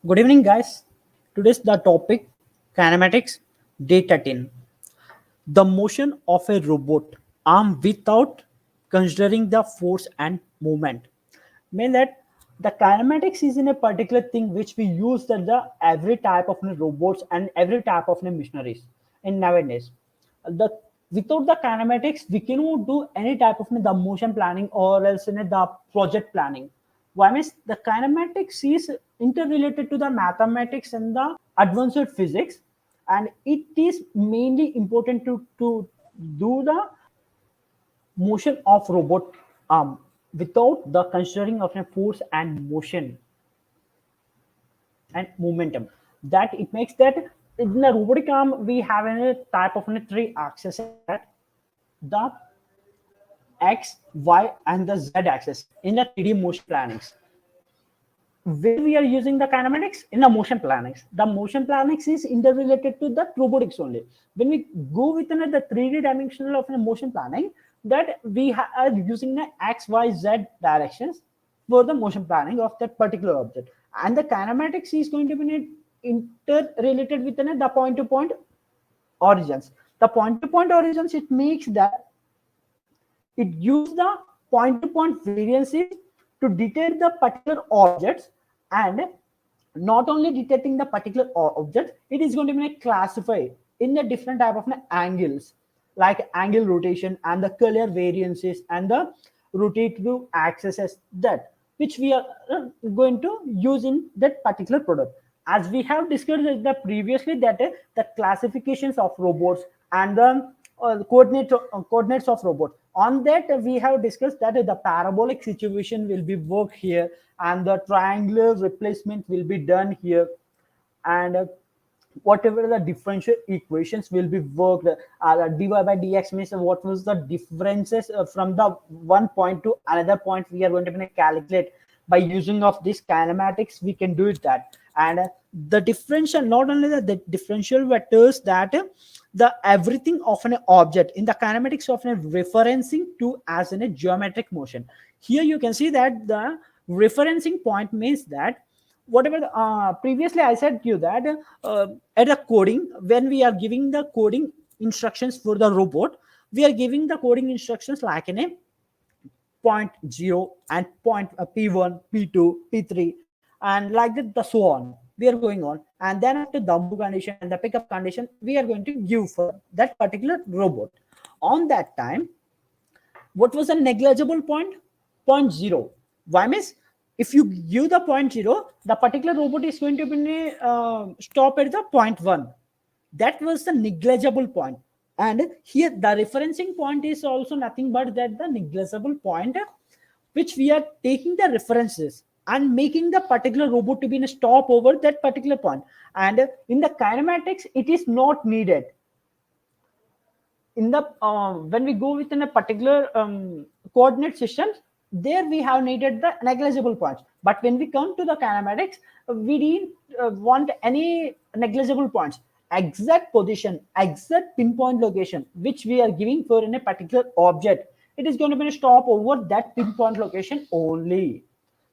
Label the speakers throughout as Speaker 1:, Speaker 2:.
Speaker 1: Good evening, guys. Today's the topic kinematics, day 13. The motion of a robot arm without considering the force and movement. Mean that the kinematics is in a particular thing which we use that the every type of robots and every type of machineries in nowadays. The without the kinematics we cannot do any type of the motion planning or else in the project planning. Why means the kinematics is interrelated to the mathematics and the advanced physics, and it is mainly important to do the motion of robot arm without the considering of a force and motion and momentum. That it makes that in the robotic arm we have a type of three axes, that the x, y, and the z axis in the 3D motion plannings. Where we are using the kinematics in the motion plannings. The motion plannings is interrelated to the robotics only. When we go within the 3D dimensional of the motion planning, that we are using the x, y, z directions for the motion planning of that particular object. And the kinematics is going to be interrelated within the point-to-point origins. The point-to-point origins, it makes that it uses the point-to-point variances to detect the particular objects, and not only detecting the particular object, it is going to be classified in the different type of angles, like angle rotation and the color variances and the rotative axes, that which we are going to use in that particular product. As we have discussed the previously, that the classifications of robots and the coordinates of robot. On that we have discussed that the parabolic situation will be worked here, and the triangular replacement will be done here, and whatever the differential equations will be worked. Dy by dx means what was the differences from the one point to another point, we are going to calculate by using of this kinematics. We can do it that. And the differential, not only the differential vectors, that the everything of an object in the kinematics of a referencing to as in a geometric motion. Here you can see that the referencing point means that whatever previously I said to you that at a coding, when we are giving the coding instructions for the robot, we are giving the coding instructions like in a point 0 and point p1, p2, p3, and like that, the so on. We are going on, and then after the move condition and the pickup condition, we are going to give for that particular robot. On that time, what was a negligible point? Point 0. Why means if you give the point 0, the particular robot is going to be stop at the point 1. That was the negligible point. And here the referencing point is also nothing but that the negligible point which we are taking the references and making the particular robot to be in a stop over that particular point. And in the kinematics, it is not needed. In the when we go within a particular coordinate system, there we have needed the negligible points. But when we come to the kinematics, we didn't want any negligible points. Exact position, exact pinpoint location which we are giving for in a particular object, it is going to be a stop over that pinpoint location only.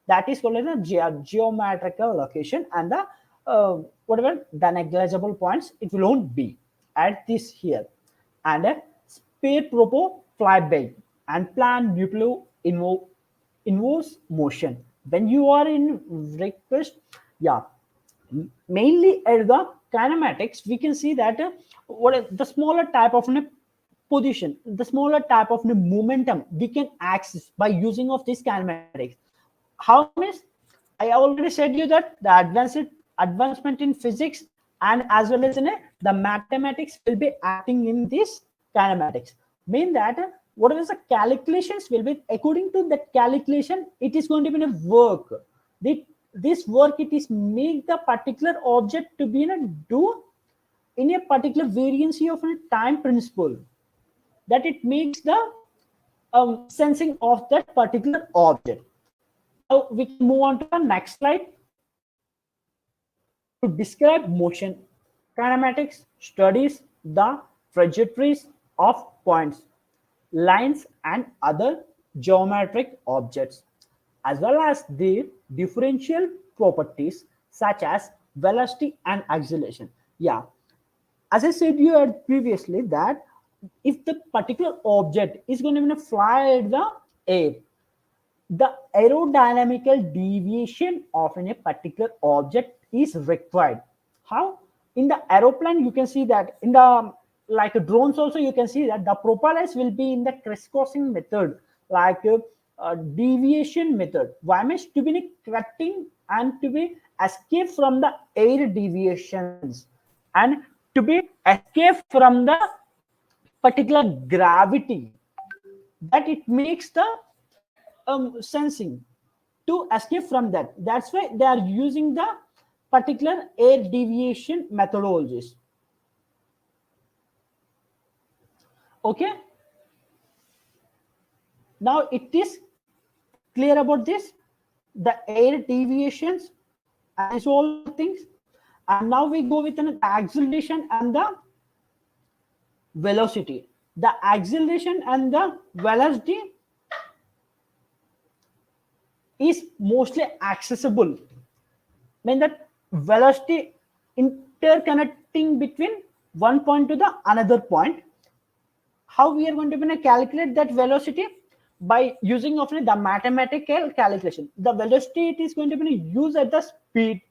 Speaker 1: That is called a geometrical location, and the whatever the negligible points, it will not be at this here. And a spare propo flyback and plan Nuplo involves motion. When you are in request, yeah, mainly at the kinematics, we can see that the smaller type of position, the smaller type of momentum we can access by using of this kinematics. How means I already said you that the advancement in physics and as well as in the mathematics will be acting in this kinematics. Mean that whatever the calculations will be, according to that calculation, it is going to be a work. This work, it is make the particular object to be in a do in a particular variancy of a time principle, that it makes the sensing of that particular object. Now we can move on to the next slide. To describe motion, kinematics studies the trajectories of points, lines, and other geometric objects, as well as their differential properties such as velocity and acceleration. Yeah, as I said you had previously that if the particular object is going to fly at the air, the aerodynamical deviation of a particular object is required. How? In the aeroplane, you can see that in the like drones also you can see that the propellers will be in the crisscrossing method, like deviation method. Why means to be cutting and to be escape from the air deviations and to be escape from the particular gravity that it makes the sensing to escape from that. That's why they are using the particular air deviation methodologies. Okay, now it is clear about this, the air deviations and this all the things. And now we go with an acceleration and the velocity. The acceleration and the velocity is mostly accessible, mean that velocity interconnecting between one point to the another point. How we are going to calculate that velocity? By using of the mathematical calculation. The velocity it is going to be used at the speed,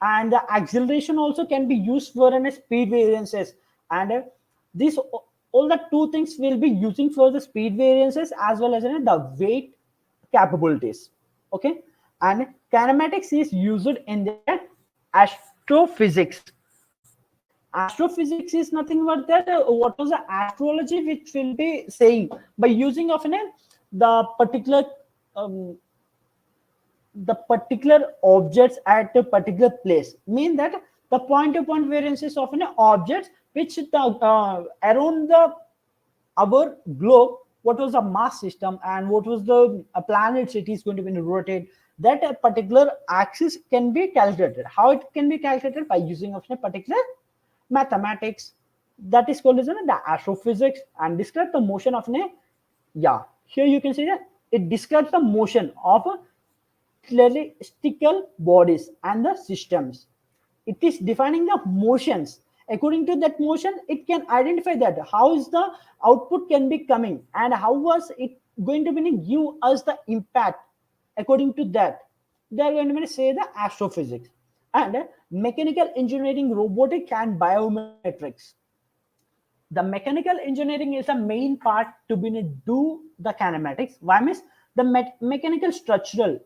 Speaker 1: and the acceleration also can be used for an speed variances. And this all the two things will be using for the speed variances as well as the weight capabilities. Okay, and kinematics is used in the astrophysics. Astrophysics is nothing but that what was the astrology which will be saying by using of the particular um, the particular objects at a particular place, mean that the point to point variances of an object which the around the our globe, what was the mass system and what was the planets it is going to be rotate, that a particular axis can be calculated. How it can be calculated? By using of a particular mathematics, that is called as the astrophysics, and describe the motion of a, yeah, here you can see that it describes the motion of celestial bodies and the systems. It is defining the motions. According to that motion, it can identify that how is the output can be coming and how was it going to be give us the impact. According to that, they are going to say the astrophysics. And mechanical engineering, robotic and biometrics. The mechanical engineering is a main part to be do the kinematics. Why means the mechanical structural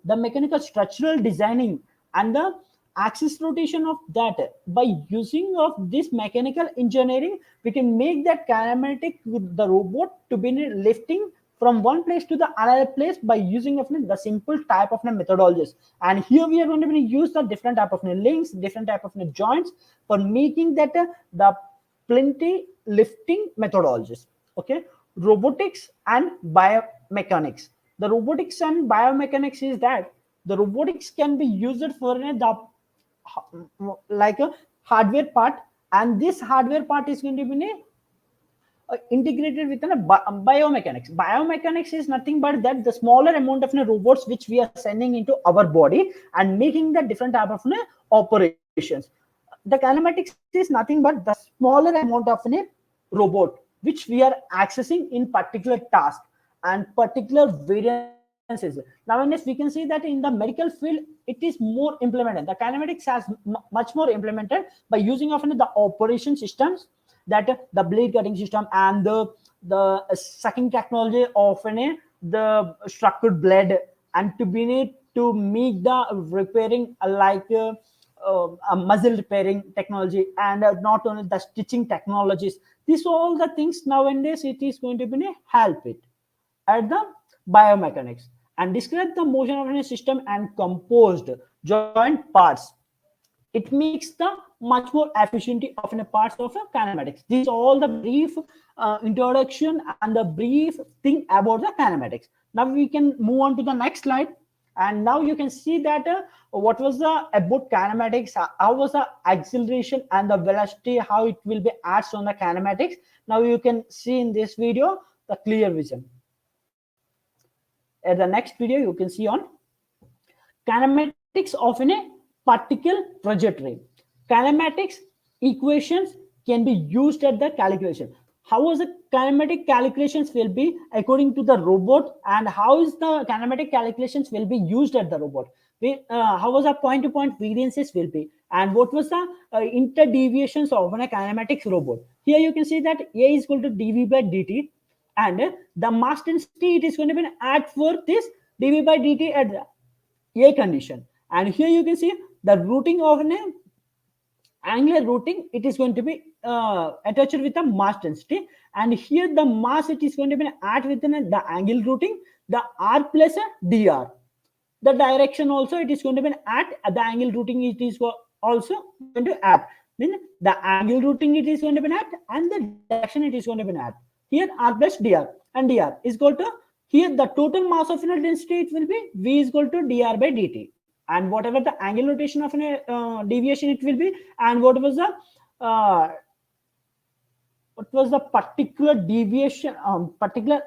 Speaker 1: designing and the axis rotation of that. By using of this mechanical engineering, we can make that kinematic with the robot to be lifting from one place to the another place by using of the simple type of methodologies. And here we are going to use the different type of links, different type of joints for making that the plenty lifting methodologies. Okay, robotics and biomechanics. The robotics and biomechanics is that the robotics can be used for the like a hardware part, and this hardware part is going to be integrated with biomechanics. Biomechanics is nothing but that the smaller amount of robots which we are sending into our body and making the different type of operations. The kinematics is nothing but the smaller amount of robot which we are accessing in particular task and particular variances. Nowadays we can see that in the medical field it is more implemented. The kinematics has much more implemented by using of the operation systems, that the blade cutting system and the sucking technology of the structured blade, and to be need to make the repairing like muzzle repairing technology, and not only the stitching technologies. These all the things nowadays it is going to be help it at the biomechanics, and describe the motion of a system and composed joint parts. It makes the much more efficiency of a parts of a kinematics. These are all the brief introduction and the brief thing about the kinematics. Now we can move on to the next slide, and now you can see that what was the about kinematics, how was the acceleration and the velocity, how it will be adds on the kinematics. Now you can see in this video the clear vision. At the next video you can see on kinematics of a particle trajectory. Kinematics equations can be used at the calculation. How was the kinematic calculations will be according to the robot, and how is the kinematic calculations will be used at the robot? How was the point-to-point variances will be, and what was the interdeviations of a kinematics robot? Here you can see that A is equal to dv by dt, and the mass density it is going to be at for this dv by dt at the A condition. And here you can see the routing of an angular routing, it is going to be attached with the mass density, and here the mass it is going to be at within the angle routing, the r plus dr. The direction also it is going to be at the angle routing, it is also going to add, then the angle routing it is going to be at, and the direction it is going to be at. Here r plus dr, and dr is equal to, here the total mass of inner density it will be v is equal to dr by dt, and whatever the angle rotation of an deviation it will be, and uh, what was the particular deviation, particular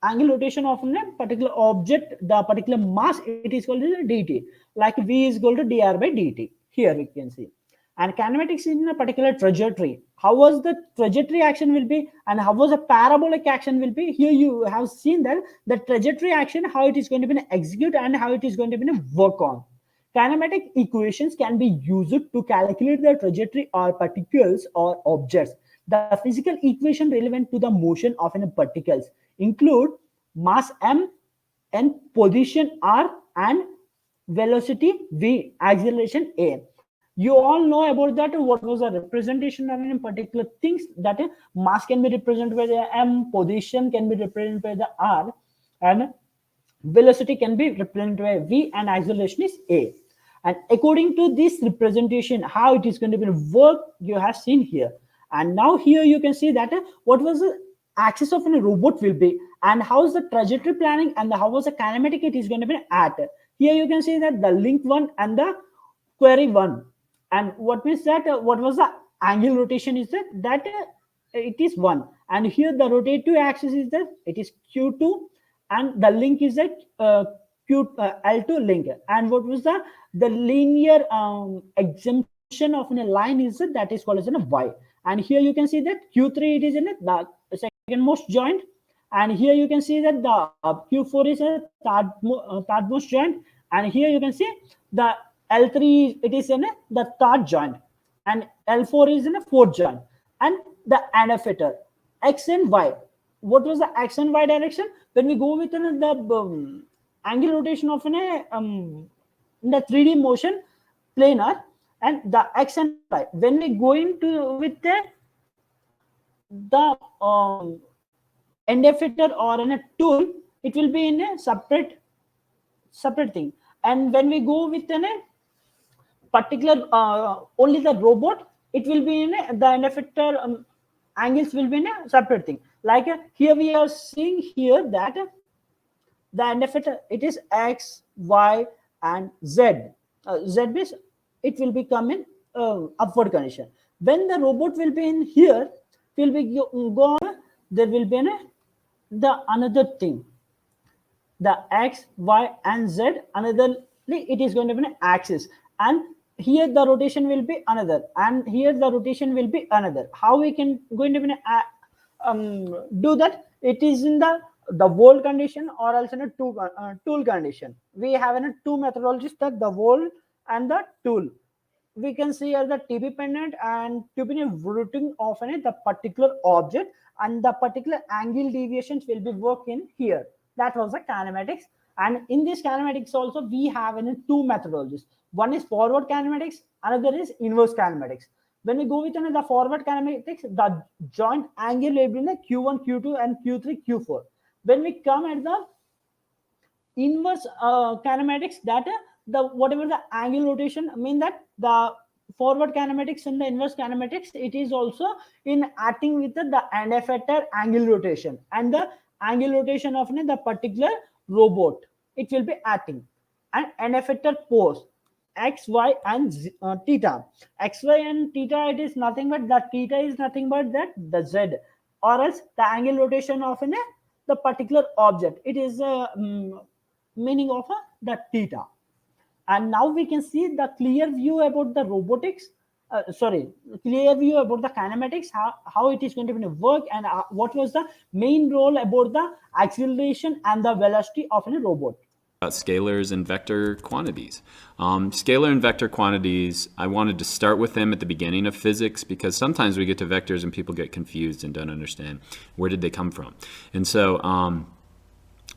Speaker 1: angle rotation of a particular object, the particular mass it is called as dt, like v is equal to dr by dt. Here we can see. And kinematics is in a particular trajectory. How was the trajectory action will be, and how was a parabolic action will be? Here you have seen that the trajectory action, how it is going to be execute and how it is going to be work on. Kinematic equations can be used to calculate the trajectory or particles or objects. The physical equation relevant to the motion of any particles include mass m and position r and velocity v, acceleration a. You all know about that, what was the representation of any particular things, that mass can be represented by the m, position can be represented by the r, and velocity can be represented by v, and acceleration is a. And according to this representation, how it is going to be work, you have seen here. And now here you can see that what was the axis of a robot will be, and how is the trajectory planning, and how was the kinematic it is going to be at. Here you can see that the link one and the query one, and what means that what was the angle rotation is that it is one, and here the rotative axis is that it is q2, and the link is that L2 link, and what was the linear exemption of a line is that is called as a y. And here you can see that q3 it is in the second most joint, and here you can see that the q4 is a third most joint, and here you can see the L3 it is in the third joint, and L4 is in a fourth joint, and the end effector x and y. What was the x and y direction? When we go with the angle rotation of in the 3D motion planar, and the x and y, when we go into with the end effector or in a tool, it will be in a separate thing. And when we go with a particular only the robot, it will be in the end effector angles will be in a separate thing. Like here we are seeing here that the end effector it is x, y, and z. Z base it will become in upward condition. When the robot will be in here, will be go on, there will be the another thing, the x, y, and z. Another it is going to be an axis, and here the rotation will be another, and here the rotation will be another. How we can going to be do that? It is in the wall condition or else in a tool condition. We have in a two methodologies, that the wall and the tool. We can see as the TP pendant and TP routing of the particular object, and the particular angle deviations will be worked in here. That was the kinematics. And in this kinematics also we have two methodologies. One is forward kinematics, another is inverse kinematics. When we go with the forward kinematics, the joint angle will be in q1, q2, and q3, q4. When we come at the inverse kinematics, that the whatever the angle rotation, I mean that the forward kinematics and the inverse kinematics, it is also in acting with the end effector angle rotation, and the angle rotation of the particular robot it will be acting, and end effector pose x, y, and theta. X, y, and theta, it is nothing but that theta is nothing but that the z, or else the angle rotation of the particular object, it is meaning of the theta. And now we can see the clear view about the robotics, clear view about the kinematics, how it is going to be work, and what was the main role about the acceleration and the velocity of a robot.
Speaker 2: Scalars and vector quantities. Scalar and vector quantities, I wanted to start with them at the beginning of physics because sometimes we get to vectors and people get confused and don't understand where did they come from. And so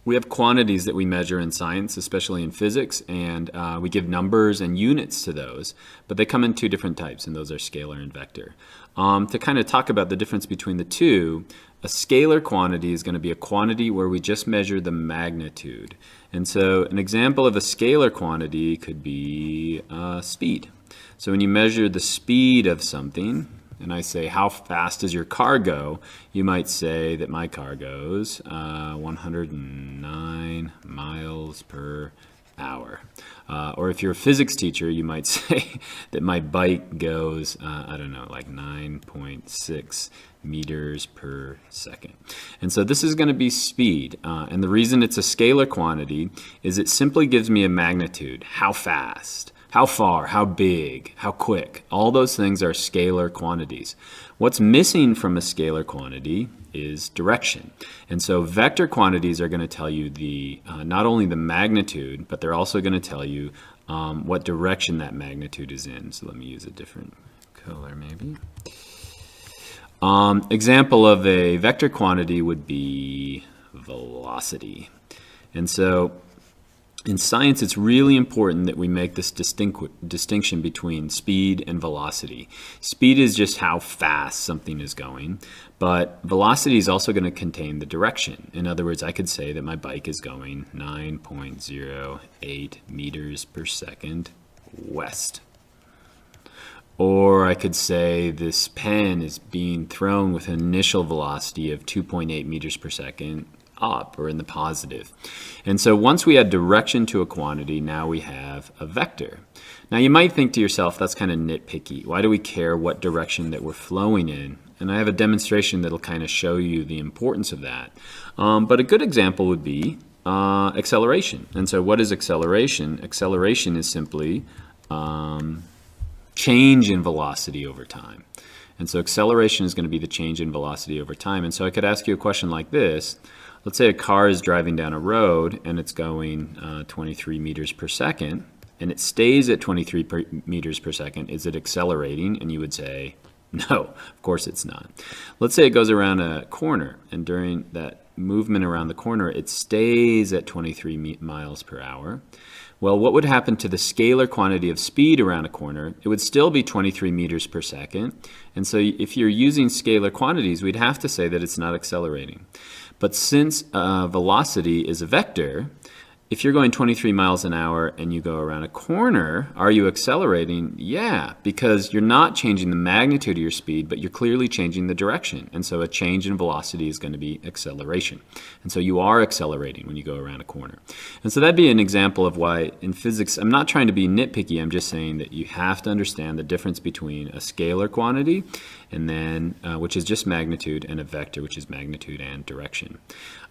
Speaker 2: we have quantities that we measure in science, especially in physics, and we give numbers and units to those, but they come in two different types, and those are scalar and vector. To kind of talk about the difference between the two, a scalar quantity is going to be a quantity where we just measure the magnitude. And so an example of a scalar quantity could be speed. So when you measure the speed of something, and I say, how fast does your car go? You might say that my car goes 109 miles per hour. Or if you're a physics teacher, you might say that my bike goes, I don't know, like 9.6 meters per second. And so this is going to be speed. And the reason it's a scalar quantity is it simply gives me a magnitude, how fast. How far, how big, how quick, all those things are scalar quantities. What's missing from a scalar quantity is direction. And so vector quantities are going to tell you the not only the magnitude, but they're also going to tell you what direction that magnitude is in. So let me use a different color maybe. Example of a vector quantity would be velocity. And so in science, it's really important that we make this distinction between speed and velocity. Speed is just how fast something is going, but velocity is also going to contain the direction. In other words, I could say that my bike is going 9.08 meters per second west. Or I could say this pen is being thrown with an initial velocity of 2.8 meters per second up, or in the positive. And so once we add direction to a quantity, now we have a vector. Now you might think to yourself, that's kind of nitpicky. Why do we care what direction that we're flowing in? And I have a demonstration that'll kind of show you the importance of that. But a good example would be acceleration. And so what is acceleration? Acceleration is simply change in velocity over time. And so acceleration is going to be the change in velocity over time. And so I could ask you a question like this. Let's say a car is driving down a road and it's going 23 meters per second, and it stays at 23 meters per second. Is it accelerating? And you would say, no, of course it's not. Let's say it goes around a corner, and during that movement around the corner, it stays at 23 miles per hour. Well, what would happen to the scalar quantity of speed around a corner? It would still be 23 meters per second. And so if you're using scalar quantities, we'd have to say that it's not accelerating. But since velocity is a vector, if you're going 23 miles an hour and you go around a corner, are you accelerating? Yeah, because you're not changing the magnitude of your speed, but you're clearly changing the direction. And so a change in velocity is going to be acceleration. And so you are accelerating when you go around a corner. And so that'd be an example of why in physics, I'm not trying to be nitpicky, I'm just saying that you have to understand the difference between a scalar quantity, and then which is just magnitude, and a vector, which is magnitude and direction.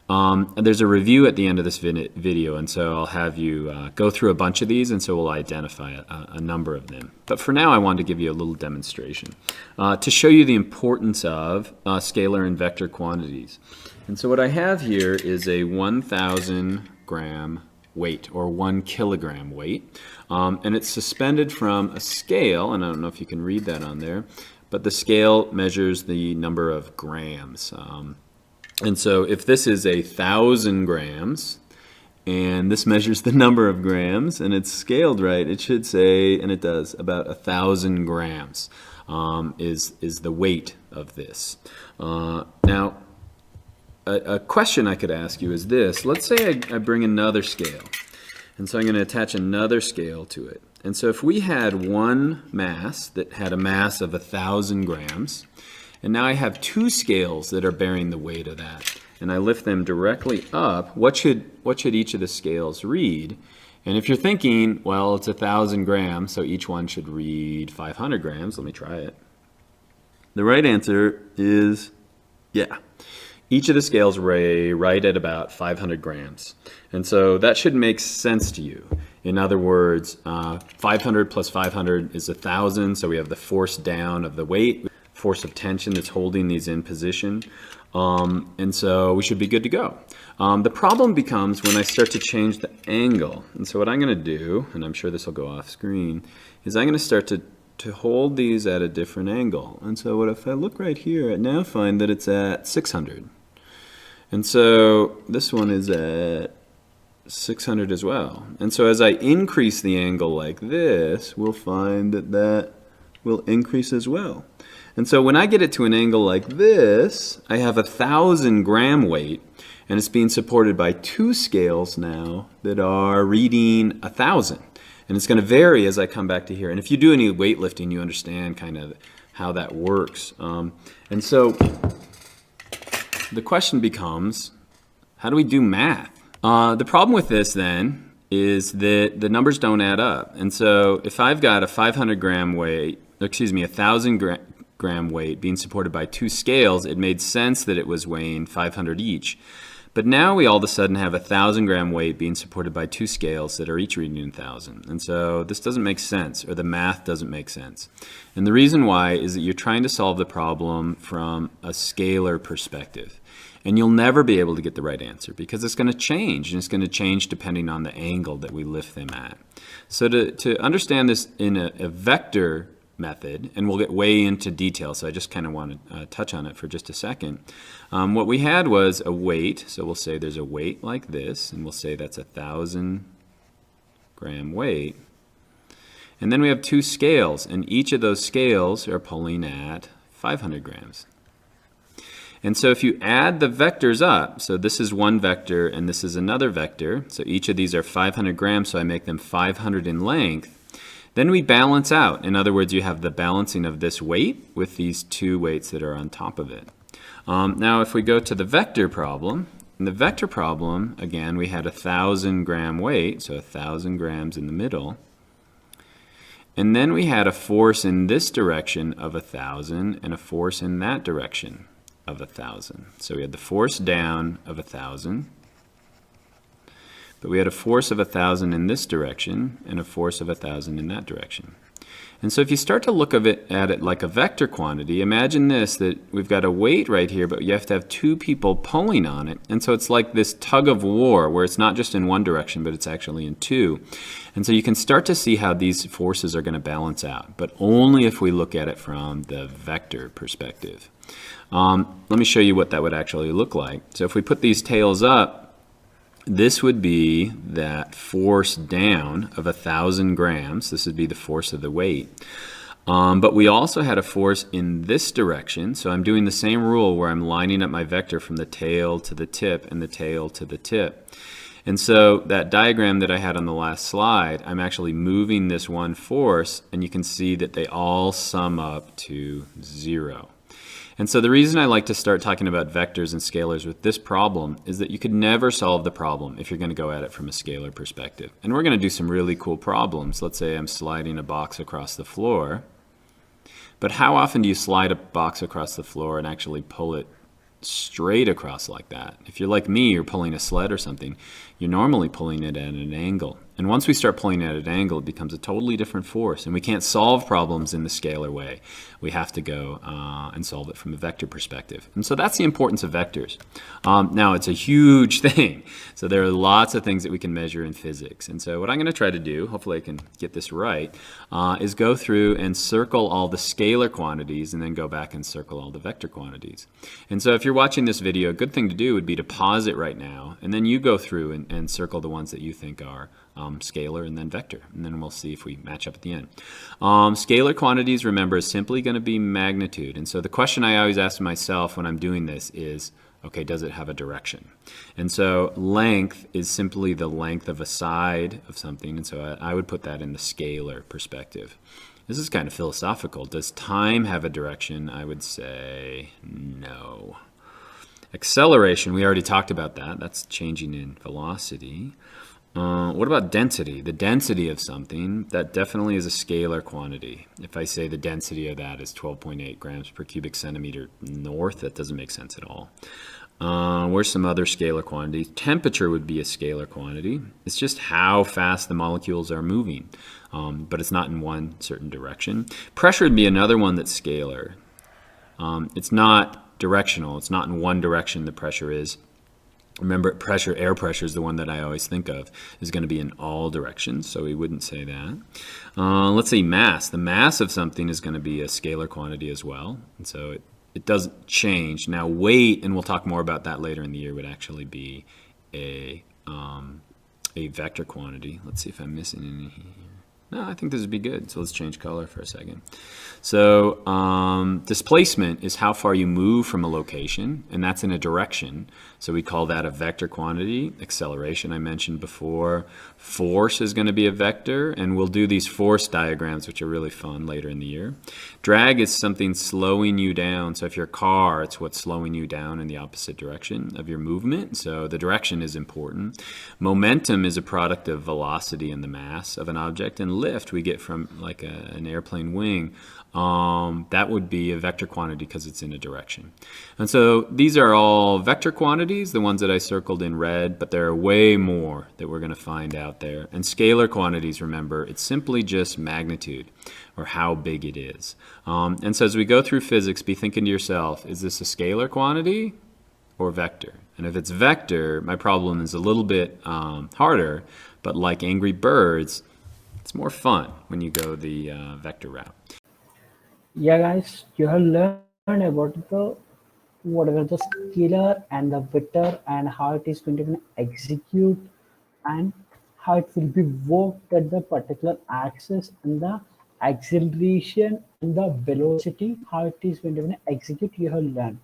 Speaker 2: There's a review at the end of this video, and so I'll have you go through a bunch of these, and so we'll identify a number of them. But for now, I wanted to give you a little demonstration to show you the importance of scalar and vector quantities. And so what I have here is a 1,000 gram weight, or 1 kilogram weight, and it's suspended from a scale, and I don't know if you can read that on there, but the scale measures the number of grams. And so if this is 1,000 grams, and this measures the number of grams, and it's scaled right, it should say, and it does, about 1,000 grams is the weight of this. Now, a question I could ask you is this. Let's say I bring another scale, and so I'm going to attach another scale to it. And so if we had one mass that had a mass of 1,000 grams, and now I have two scales that are bearing the weight of that, and I lift them directly up, what should each of the scales read? And if you're thinking, well, it's 1,000 grams, so each one should read 500 grams, let me try it. The right answer is, yeah. Each of the scales weigh right at about 500 grams. And so that should make sense to you. In other words, 500 plus 500 is 1,000. So we have the force down of the weight, force of tension that's holding these in position. And so we should be good to go. The problem becomes when I start to change the angle. And so what I'm going to do, and I'm sure this will go off screen, is I'm going to start to hold these at a different angle. And so what if I look right here, I now find that it's at 600. And so this one is at 600 as well. And so as I increase the angle like this, we'll find that that will increase as well. And so when I get it to an angle like this, I have 1,000 gram weight, and it's being supported by two scales now that are reading 1,000. And it's going to vary as I come back to here. And if you do any weightlifting, you understand kind of how that works. And so the question becomes, how do we do math? The problem with this then is that the numbers don't add up. And so if I've got a 500 gram weight, excuse me, 1,000 gram weight being supported by two scales, it made sense that it was weighing 500 each. But now we all of a sudden have 1,000 gram weight being supported by two scales that are each reading 1,000. And so this doesn't make sense, or the math doesn't make sense. And the reason why is that you're trying to solve the problem from a scalar perspective. And you'll never be able to get the right answer because it's going to change, and it's going to change depending on the angle that we lift them at. So to understand this in a vector method, and we'll get way into detail, so I just kind of want to touch on it for just a second. What we had was a weight, so we'll say there's a weight like this, and we'll say that's 1,000 gram weight. And then we have two scales, and each of those scales are pulling at 500 grams. And so if you add the vectors up, so this is one vector and this is another vector, so each of these are 500 grams, so I make them 500 in length, then we balance out. In other words, you have the balancing of this weight with these two weights that are on top of it. Now if we go to the vector problem, in the vector problem, again, we had 1,000 gram weight, so 1,000 grams in the middle. And then we had a force in this direction of 1,000 and a force in that direction of 1,000. So we had the force down of 1,000, but we had a force of 1,000 in this direction and a force of 1,000 in that direction. And so if you start to look at it like a vector quantity, imagine this, that we've got a weight right here, but you have to have two people pulling on it. And so it's like this tug of war where it's not just in one direction, but it's actually in two. And so you can start to see how these forces are going to balance out, but only if we look at it from the vector perspective. Let me show you what that would actually look like. So if we put these tails up, this would be that force down of 1,000 grams. This would be the force of the weight. But we also had a force in this direction. So I'm doing the same rule where I'm lining up my vector from the tail to the tip and the tail to the tip. And so that diagram that I had on the last slide, I'm actually moving this one force, and you can see that they all sum up to 0. And so the reason I like to start talking about vectors and scalars with this problem is that you could never solve the problem if you're going to go at it from a scalar perspective. And we're going to do some really cool problems. Let's say I'm sliding a box across the floor. But how often do you slide a box across the floor and actually pull it straight across like that? If you're like me, you're pulling a sled or something, you're normally pulling it at an angle. And once we start pulling at an angle, it becomes a totally different force. And we can't solve problems in the scalar way. We have to go and solve it from a vector perspective. And so that's the importance of vectors. Now, it's a huge thing. So there are lots of things that we can measure in physics. And so what I'm going to try to do, hopefully I can get this right, is go through and circle all the scalar quantities and then go back and circle all the vector quantities. And so if you're watching this video, a good thing to do would be to pause it right now, and then you go through and circle the ones that you think are scalar and then vector, and then we'll see if we match up at the end. Scalar quantities, remember, is simply going to be magnitude. And so the question I always ask myself when I'm doing this is, okay, does it have a direction? And so length is simply the length of a side of something, and so I would put that in the scalar perspective. This is kind of philosophical. Does time have a direction? I would say no. Acceleration, we already talked about that. That's changing in velocity. What about density? The density of something, that definitely is a scalar quantity. If I say the density of that is 12.8 grams per cubic centimeter north, that doesn't make sense at all. Where's some other scalar quantities? Temperature would be a scalar quantity. It's just how fast the molecules are moving, but it's not in one certain direction. Pressure would be another one that's scalar. It's not directional. It's not in one direction the pressure is. Remember, air pressure is the one that I always think of, is going to be in all directions, so we wouldn't say that. Let's say mass. The mass of something is going to be a scalar quantity as well, and so it doesn't change. Now, weight, and we'll talk more about that later in the year, would actually be a vector quantity. Let's see if I'm missing any here. No, I think this would be good. So let's change color for a second. So displacement is how far you move from a location, and that's in a direction. So we call that a vector quantity. Acceleration I mentioned before. Force is going to be a vector, and we'll do these force diagrams, which are really fun later in the year. Drag is something slowing you down. So if you're a car, it's what's slowing you down in the opposite direction of your movement. So the direction is important. Momentum is a product of velocity and the mass of an object, and lift we get from like an airplane wing. That would be a vector quantity because it's in a direction. And so these are all vector quantities, the ones that I circled in red, but there are way more that we're going to find out there. And scalar quantities, remember, it's simply just magnitude or how big it is. And so as we go through physics, be thinking to yourself, is this a scalar quantity or vector? And if it's vector, my problem is a little bit harder, but like Angry Birds, it's more fun when you go the vector route.
Speaker 1: Yeah, guys, you have learned about the whatever the scalar and the vector and how it is going to be execute and how it will be worked at the particular axis and the acceleration and the velocity, how it is going to be execute. You have learned.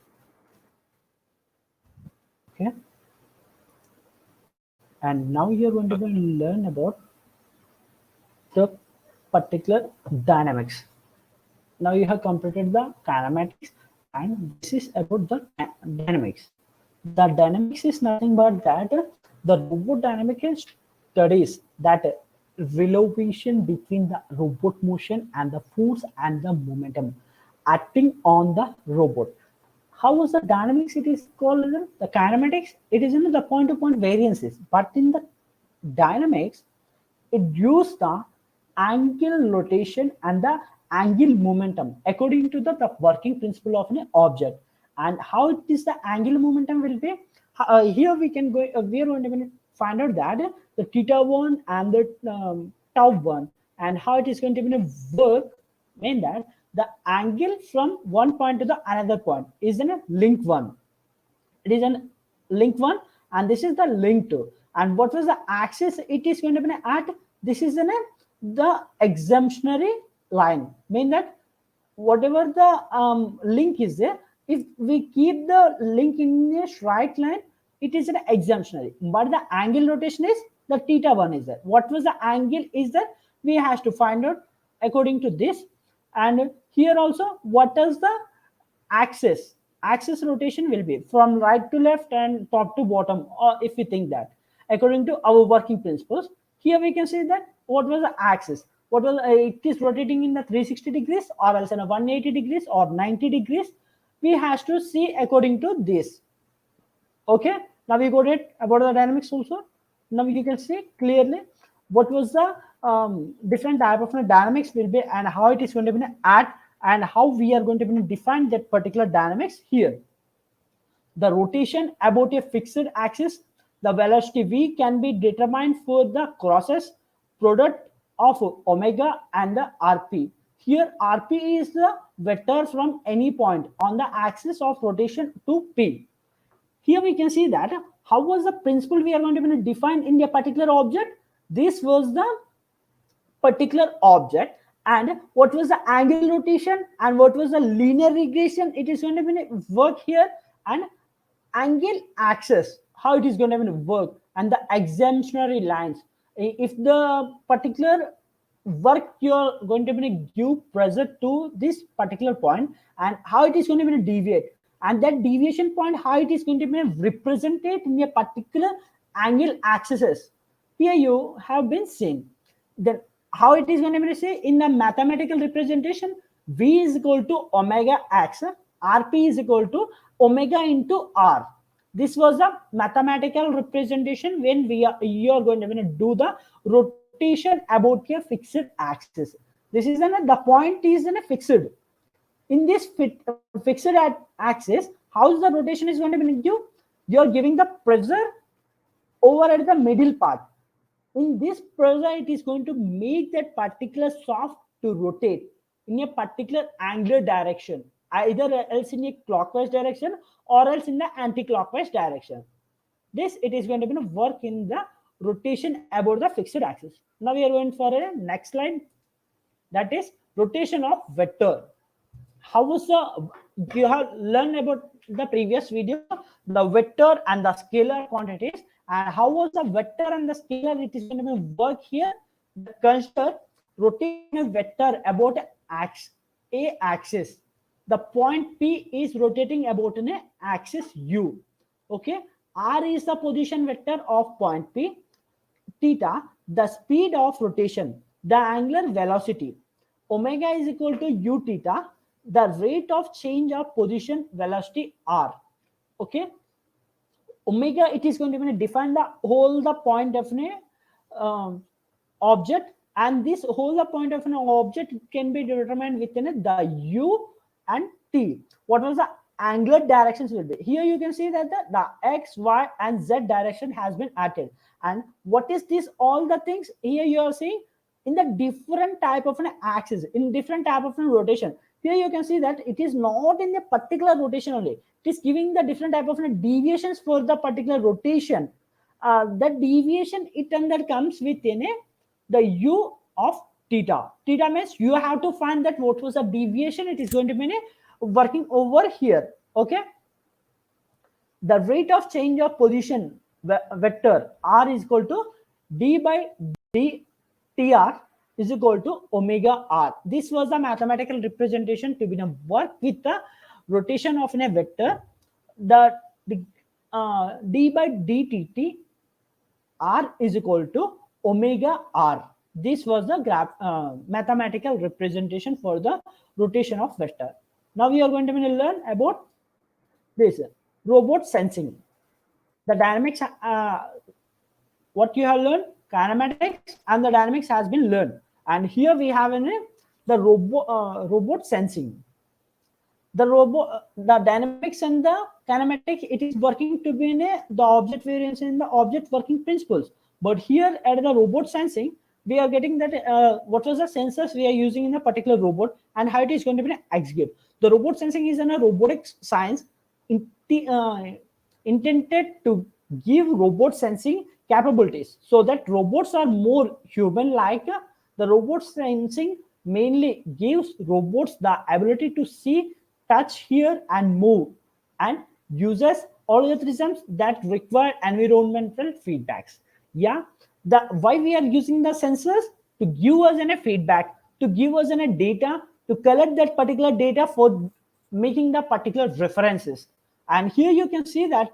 Speaker 1: Okay, and now you're going to be learn about the particular dynamics. Now you have completed the kinematics, and this is about the dynamics. The dynamics is nothing but that the robot dynamics studies that relation between the robot motion and the force and the momentum acting on the robot. How was the dynamics? It is called the kinematics. It is in the point-to-point variances, but in the dynamics, it uses the angle rotation and the angle momentum according to the working principle of an object. And how it is the angular momentum will be, here we can go, we are going to find out that the theta 1 and the tau 1 and how it is going to be work, mean that the angle from one point to the another point is in a link 1. It is an link 1 and this is the link 2. And what was the axis it is going to be at? This is in the exemptionary line, mean that whatever the link is there, if we keep the link in a straight line, it is an exemptionary, but the angle rotation is the theta 1 is there. What was the angle is that we have to find out according to this. And here also, what is the axis rotation will be from right to left and top to bottom, or if we think that according to our working principles. Here we can see that what was the axis, what was it is rotating in the 360 degrees or else in a 180 degrees or 90 degrees. We have to see according to this. Okay, now we got it about the dynamics also. Now you can see clearly what was the different type of dynamics will be and how it is going to be at and how we are going to define that particular dynamics here. The rotation about a fixed axis, the velocity v can be determined for the crosses product of omega and the rp. Here rp is the vector from any point on the axis of rotation to p. Here we can see that how was the principle we are going to define in a particular object. This was the particular object, and what was the angle rotation and what was the linear regression it is going to be work here, and angle axis how it is going to work, and the exemptionary lines. If the particular work you're going to give pressure to this particular point and how it is going to deviate, and that deviation point how it is going to be represented in a particular angle axis. Here you have been seen. Then how it is going to be say in the mathematical representation, v is equal to omega x, rp is equal to omega into r. This was a mathematical representation when you are going to do the rotation about a fixed axis. This is the point is fixed. In this fixed axis, how is the rotation is going to be give? You are giving the pressure over at the middle part. In this pressure, it is going to make that particular shaft to rotate in a particular angular direction, either else in a clockwise direction or else in the anti-clockwise direction. This it is going to be work in the rotation about the fixed axis. Now we are going for a next slide, that is rotation of vector. How was the, you have learned about the previous video the vector and the scalar quantities, and how was the vector and the scalar it is going to work here. Consider rotating a vector about a axis. The point P is rotating about an axis U. Okay, R is the position vector of point P. Theta, the speed of rotation, the angular velocity. Omega is equal to U theta, the rate of change of position velocity R. Okay, omega it is going to define the whole the point of an object, and this whole the point of an object can be determined within the U and T. What was the angular directions will be? Here you can see that the X, Y, and Z direction has been added. And what is this? All the things here you are seeing in the different type of an axis, in different type of an rotation. Here you can see that it is not in the particular rotation only. It is giving the different type of deviations for the particular rotation. That deviation it and that comes within the U of theta. Theta means you have to find that what was the deviation. It is going to be working over here. Okay. The rate of change of position vector R is equal to d by d tr is equal to omega r. This was the mathematical representation to be work with the rotation of a vector. The d by dtt r is equal to omega r. This was the mathematical representation for the rotation of vector. Now we are going to learn about this robot sensing. The dynamics, what you have learned, kinematics and the dynamics has been learned. And here we have the robot sensing. The dynamics and the kinematics, it is working to be in the object variance in the object working principles. But here at the robot sensing, we are getting that what was the sensors we are using in a particular robot and how it is going to be execute. The robot sensing is in a robotics science intended to give robot sensing capabilities so that robots are more human-like. The robot sensing mainly gives robots the ability to see, touch, hear, and move, and uses algorithms that require environmental feedbacks. Yeah, the why we are using the sensors to give us a feedback, to give us a data, to collect that particular data for making the particular references. And here you can see that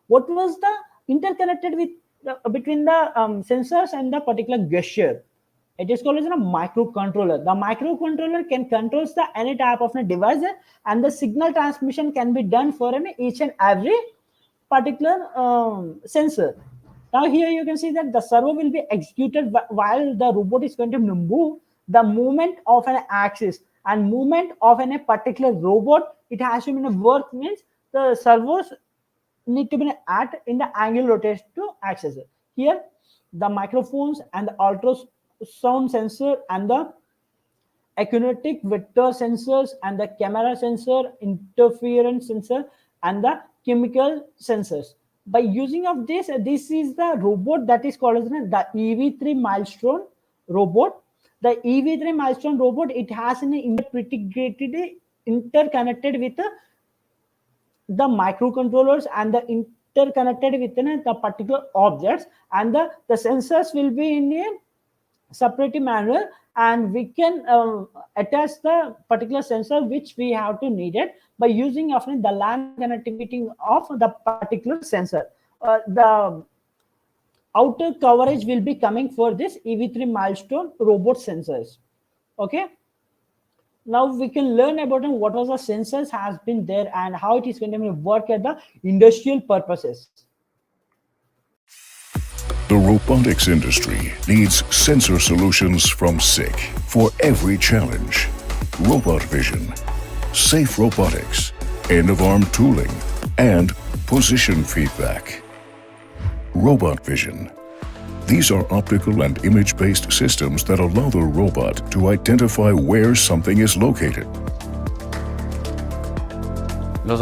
Speaker 1: what was the interconnected with between the sensors and the particular gesture. It is called as a microcontroller. The microcontroller can control the any type of a device, and the signal transmission can be done for each and every particular sensor. Now here you can see that the servo will be executed while the robot is going to move. The movement of an axis and movement of a particular robot, it has to be work means the servos need to be at in the angle rotation to access it. Here the microphones and the ultrasound sensor and the akinetic vector sensors and the camera sensor, interference sensor, and the chemical sensors. By using of this is the robot that is called as the EV3 milestone robot. The EV3 milestone robot, it has an interconnected with the microcontrollers and the interconnected within the particular objects, and the sensors will be in a separate manner, and we can attach the particular sensor which we have to need it by using of the LAN connectivity of the particular sensor. The outer coverage will be coming for this EV3 milestone robot sensors. Okay. Now we can learn about what was the sensors has been there and how it is going to work at the industrial purposes.
Speaker 3: The robotics industry needs sensor solutions from SICK for every challenge. Robot vision, safe robotics, end-of-arm tooling, and position feedback. Robot vision. These are optical and image-based systems that allow the robot to identify where something is located.
Speaker 4: The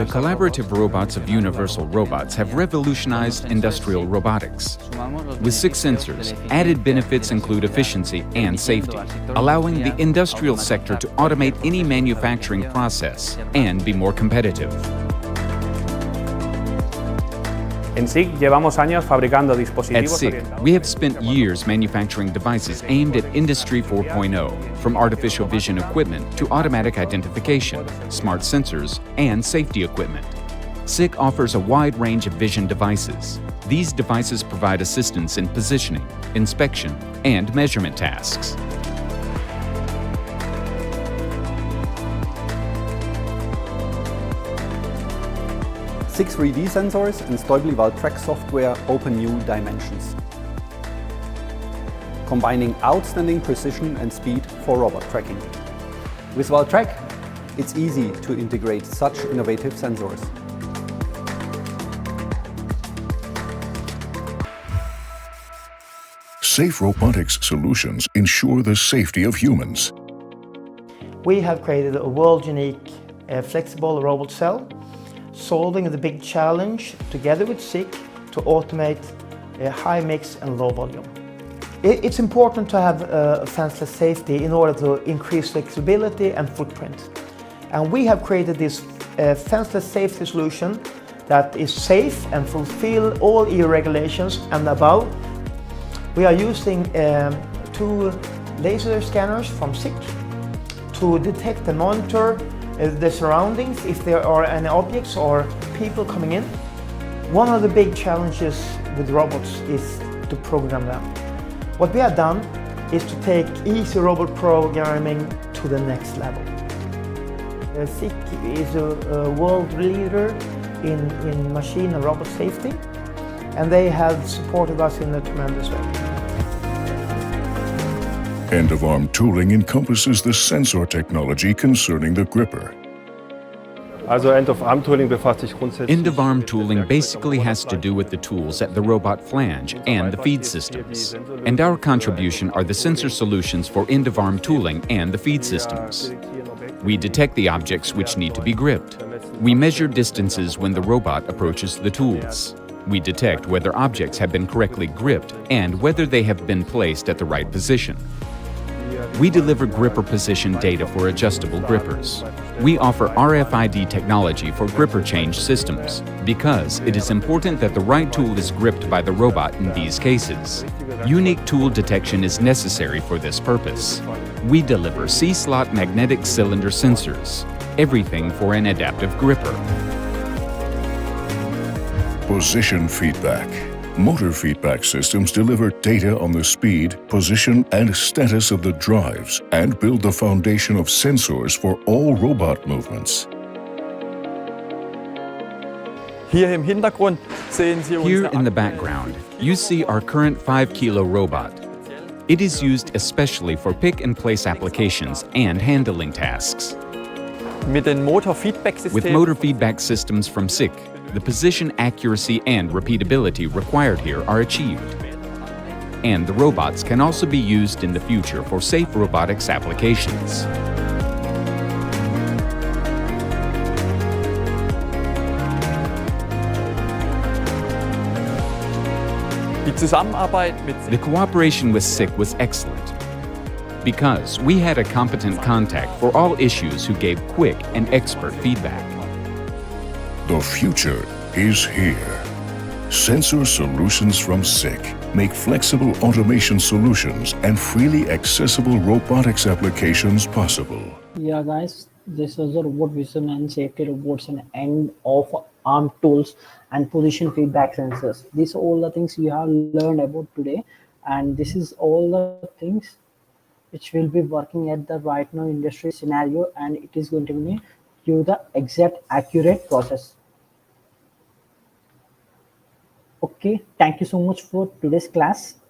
Speaker 4: collaborative robots of Universal Robots have revolutionized industrial robotics. With 6 sensors, added benefits include efficiency and safety, allowing the industrial sector to automate any manufacturing process and be more competitive.
Speaker 5: En SICK llevamos años fabricando
Speaker 4: At
Speaker 5: dispositivos
Speaker 4: SICK,
Speaker 5: orientados.
Speaker 4: we have spent years manufacturing devices aimed at Industry 4.0, from artificial vision equipment to automatic identification, smart sensors, and safety equipment. SICK offers a wide range of vision devices. These devices provide assistance in positioning, inspection, and measurement tasks.
Speaker 6: Six 3D sensors and Stoiblival track software open new dimensions, combining outstanding precision and speed for robot tracking. With Valtrack, it's easy to integrate such innovative sensors.
Speaker 3: Safe robotics solutions ensure the safety of humans.
Speaker 7: We have created a world-unique flexible robot cell, solving the big challenge together with SICK to automate high mix and low volume. It's important to have fenceless safety in order to increase flexibility and footprint. And we have created this fenceless safety solution that is safe and fulfill all EU regulations and above. We are using 2 laser scanners from SICK to detect and monitor the surroundings if there are any objects or people coming in. One of the big challenges with robots is to program them. What we have done is to take easy robot programming to the next level. SICK is a world leader in machine and robot safety, and they have supported us in a tremendous way.
Speaker 3: End-of-arm tooling encompasses the sensor technology concerning the gripper.
Speaker 5: Also End-of-Arm Tooling befasst sich grundsätzlich.
Speaker 4: End-of-arm tooling basically has to do with the tools at the robot flange and the feed systems. And our contribution are the sensor solutions for end-of-arm tooling and the feed systems. We detect the objects which need to be gripped. We measure distances when the robot approaches the tools. We detect whether objects have been correctly gripped and whether they have been placed at the right position. We deliver gripper position data for adjustable grippers. We offer RFID technology for gripper change systems because it is important that the right tool is gripped by the robot in these cases. Unique tool detection is necessary for this purpose. We deliver C-slot magnetic cylinder sensors, everything for an adaptive gripper.
Speaker 3: Position feedback. Motor feedback systems deliver data on the speed, position, and status of the drives and build the foundation of sensors for all robot movements.
Speaker 6: Here im Hintergrund sehen Sie
Speaker 4: Here in the background, you see our current 5-kilo robot. It is used especially for pick-and-place applications and handling tasks.
Speaker 6: mit den Motor-Feedback-Systemen.
Speaker 4: With motor feedback systems from SICK, the position accuracy and repeatability required here are achieved. And the robots can also be used in the future for safe robotics applications.
Speaker 6: Die Zusammenarbeit mit
Speaker 4: The cooperation with SICK was excellent because we had a competent contact for all issues who gave quick and expert feedback.
Speaker 3: The future is here. Sensor solutions from SICK make flexible automation solutions and freely accessible robotics applications possible.
Speaker 1: Yeah, guys, this was the robot vision and safety robots and end of arm tools and position feedback sensors. These are all the things you have learned about today, and this is all the things which will be working at the right now industry scenario, and it is going to be give the exact accurate process. Okay, thank you so much for today's class.